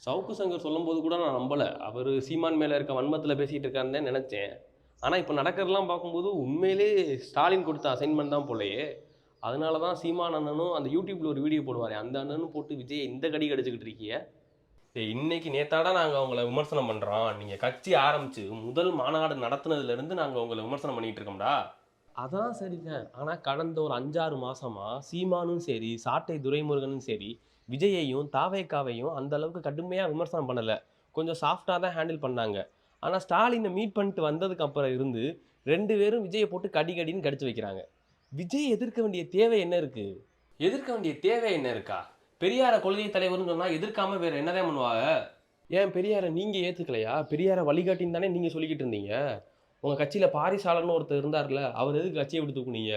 சவுக்கு சங்கர் சொல்லும்போது கூட நான் நம்பலை. அவர் சீமான் மேலே இருக்க வன்மத்தில் பேசிகிட்டு இருக்காருன்னு தான் நினச்சேன். ஆனால் இப்போ நடக்கிறதெல்லாம் பார்க்கும்போது உண்மையிலே ஸ்டாலின் கொடுத்த அசைன்மெண்ட் தான் போலயே. அதனால தான் சீமான் அண்ணனும் அந்த யூடியூப்பில் ஒரு வீடியோ போடுவார், அந்த அண்ணனும் போட்டு விஜய் இந்த கடி கடிச்சிக்கிட்டு இருக்கீங்க. இன்னைக்கு நேத்தாடா நாங்கள் உங்களை விமர்சனம் பண்ணுறோம். நீங்கள் கட்சி ஆரம்பித்து முதல் மாநாடு நடத்துனதுலேருந்து நாங்கள் உங்களை விமர்சனம் பண்ணிகிட்டு இருக்கோம்டா. அதான் சரிதான். ஆனால் கடந்த ஒரு 5-6 மாசமா சீமானும் சரி, சாட்டை துரைமுருகனும் சரி, விஜயையும் தாவேக்காவையும் அந்த அளவுக்கு கடுமையாக விமர்சனம் பண்ணலை. கொஞ்சம் சாஃப்டாக தான் ஹேண்டில் பண்ணாங்க. ஆனால் ஸ்டாலினை மீட் பண்ணிட்டு வந்ததுக்கு அப்புறம் இருந்து 2 பேரும் விஜயை போட்டு கடி கடின்னு கடிச்சு வைக்கிறாங்க. விஜய் எதிர்க்க வேண்டிய தேவை என்ன இருக்கு? எதிர்க்க வேண்டிய தேவை என்ன இருக்கா? பெரியார கொள்கை தலைவர்னு சொன்னா எதிர்க்காம வேற என்னதான் பண்ணுவாங்க? ஏன் பெரியாரை நீங்க ஏத்துக்கலையா? பெரியார வழிகாட்டின்னு தானே நீங்க சொல்லிக்கிட்டு இருந்தீங்க. உங்க கட்சியில பாரிசாலன்னு ஒருத்தர் இருந்தார்ல, அவர் எதுக்கு கட்சியை விட்டு தூக்குனீங்க?